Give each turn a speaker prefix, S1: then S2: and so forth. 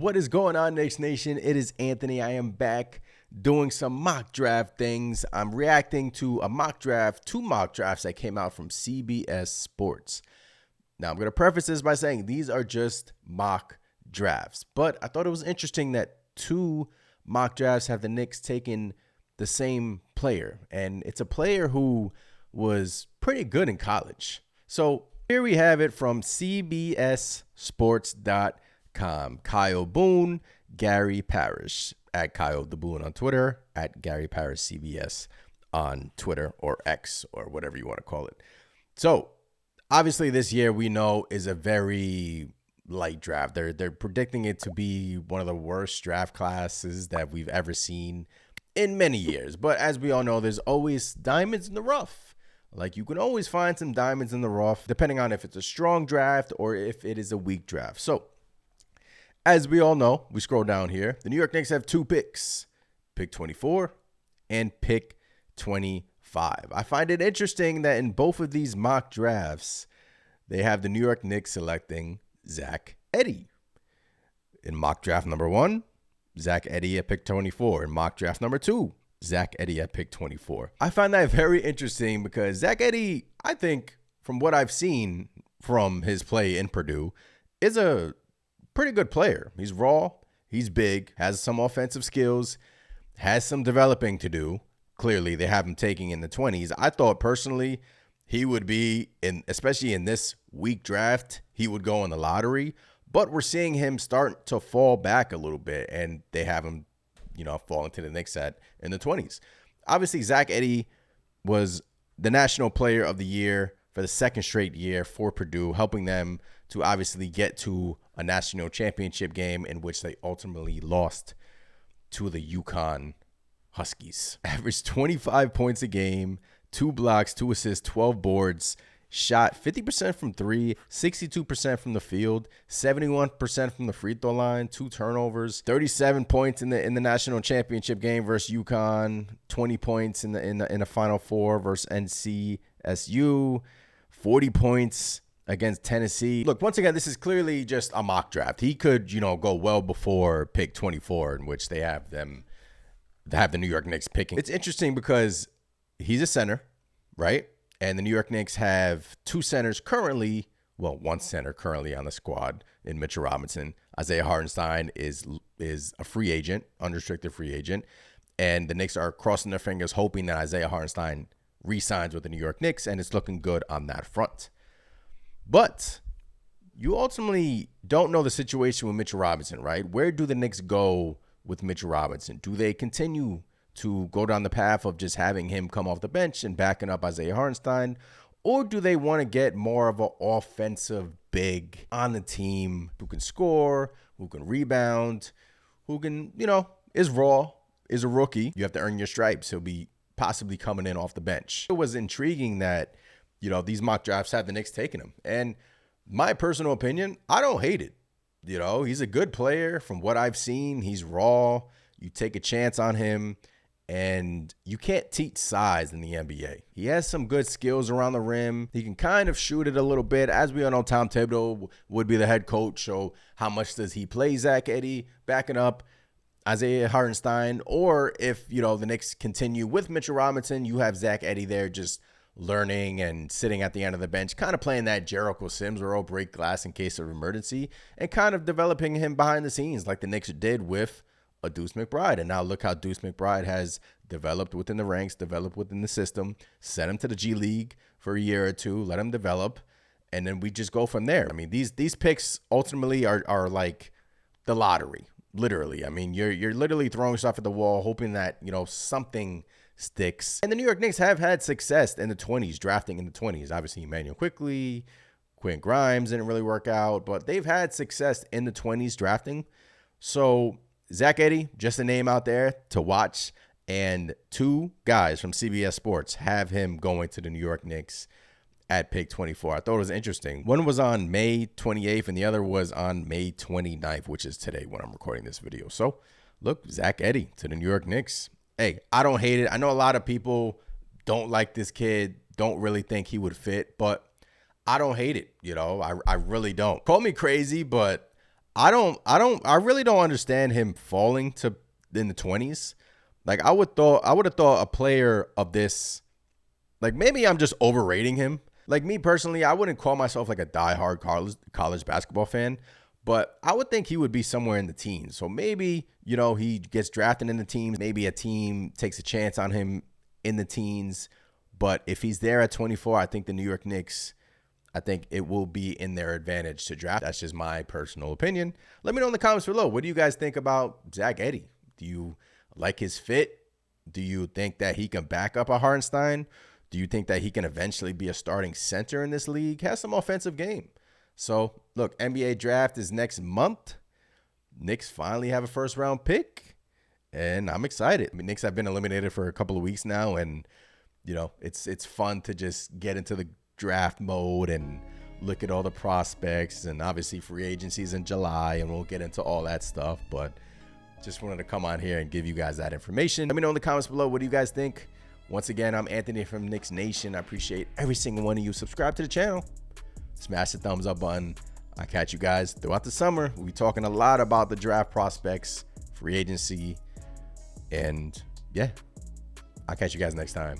S1: What is going on, Knicks Nation? It is Anthony. I am back doing some mock draft things. I'm reacting to a mock draft, two mock drafts that came out from CBS Sports. Now, I'm going to preface this by saying these are just mock drafts, but I thought it was interesting that two mock drafts have the Knicks taking the same player, and it's a player who was pretty good in college. So here we have it from CBSSports.com. Kyle Boone, Gary Parrish, at Kyle the Boone on Twitter, at Gary Parrish CBS on Twitter or X or whatever you want to call it. So obviously this year we know is a very light draft. They're predicting it to be one of the worst draft classes that we've ever seen in many years. But as we all know, there's always diamonds in the rough. Like, you can always find some diamonds in the rough depending on if it's a strong draft or if it is a weak draft. So as we all know, we scroll down here, the New York Knicks have two picks, pick 24 and pick 25. I find it interesting that in both of these mock drafts, they have the New York Knicks selecting Zach Edey. In mock draft number 1, Zach Edey at pick 24. In mock draft number 2, Zach Edey at pick 24. I find that very interesting because Zach Edey, I think, from what I've seen from his play in Purdue, is a pretty good player. He's raw, he's big, has some offensive skills, has some developing to do. Clearly, they have him taking in the 20s. I thought personally he would be, especially in this weak draft, he would go in the lottery. But we're seeing him start to fall back a little bit, and they have him, fall into the Knicks in the 20s. Obviously, Zach Edey was the National Player of the Year for the second straight year for Purdue, helping them to obviously get to a national championship game in which they ultimately lost to the UConn Huskies. Averaged 25 points a game, 2 blocks, 2 assists, 12 boards, shot 50% from 3, 62% from the field, 71% from the free throw line, 2 turnovers, 37 points in the national championship game versus UConn, 20 points in the Final Four versus NCSU, 40 points against Tennessee. Look, once again, this is clearly just a mock draft. He could, go well before pick 24, in which they have the New York Knicks picking. It's interesting because he's a center, right? And the New York Knicks have two centers currently, one center currently on the squad in Mitchell Robinson. Isaiah Hartenstein is a free agent, unrestricted free agent. And the Knicks are crossing their fingers, hoping that Isaiah Hartenstein re-signs with the New York Knicks, and it's looking good on that front. But you ultimately don't know the situation with Mitchell Robinson, right? Where do the Knicks go with Mitchell Robinson? Do they continue to go down the path of just having him come off the bench and backing up Isaiah Hartenstein? Or do they want to get more of an offensive big on the team who can score, who can rebound, who can, is raw, is a rookie? You have to earn your stripes. He'll be possibly coming in off the bench. It was intriguing that, these mock drafts have the Knicks taking him. And my personal opinion, I don't hate it. He's a good player from what I've seen. He's raw. You take a chance on him, and you can't teach size in the NBA. He has some good skills around the rim. He can kind of shoot it a little bit. As we all know, Tom Thibodeau would be the head coach. So how much does he play Zach Edey backing up Isaiah Hartenstein? Or if, the Knicks continue with Mitchell Robinson, you have Zach Edey there just learning and sitting at the end of the bench, kind of playing that Jericho Sims where he'll break glass in case of emergency, and kind of developing him behind the scenes like the Knicks did with a Deuce McBride. And now look how Deuce McBride has developed within the ranks, developed within the system, sent him to the G League for a year or two, let him develop, and then we just go from there. I mean, these picks ultimately are like the lottery, literally. I mean, you're literally throwing stuff at the wall, hoping that, something sticks. And the New York Knicks have had success in the 20s, drafting in the 20s. Obviously, Emmanuel Quickley, Quinn Grimes didn't really work out, but they've had success in the 20s drafting. So Zach Edey, just a name out there to watch. And two guys from CBS Sports have him going to the New York Knicks at pick 24. I thought it was interesting. One was on May 28th and the other was on May 29th, which is today when I'm recording this video. So look, Zach Edey to the New York Knicks. Hey, I don't hate it. I know a lot of people don't like this kid, don't really think he would fit, but I don't hate it. I really don't. Call me crazy, but I really don't understand him falling to in the 20s. Like I would have thought a player of this, like maybe I'm just overrating him. Like me personally, I wouldn't call myself like a diehard college basketball fan, but I would think he would be somewhere in the teens. So maybe, he gets drafted in the teens. Maybe a team takes a chance on him in the teens. But if he's there at 24, I think the New York Knicks, I think it will be in their advantage to draft. That's just my personal opinion. Let me know in the comments below. What do you guys think about Zach Edey? Do you like his fit? Do you think that he can back up a Hartenstein? Do you think that he can eventually be a starting center in this league? Has some offensive game. So, look, NBA draft is next month. Knicks finally have a first-round pick, and I'm excited. I mean, Knicks have been eliminated for a couple of weeks now, and, it's fun to just get into the draft mode and look at all the prospects, and obviously free agencies in July, and we'll get into all that stuff, but just wanted to come on here and give you guys that information. Let me know in the comments below, what do you guys think? Once again, I'm Anthony from Knicks Nation. I appreciate every single one of you. Subscribe to the channel. Smash the thumbs up button. I'll catch you guys throughout the summer. We'll be talking a lot about the draft prospects, free agency, and yeah, I'll catch you guys next time.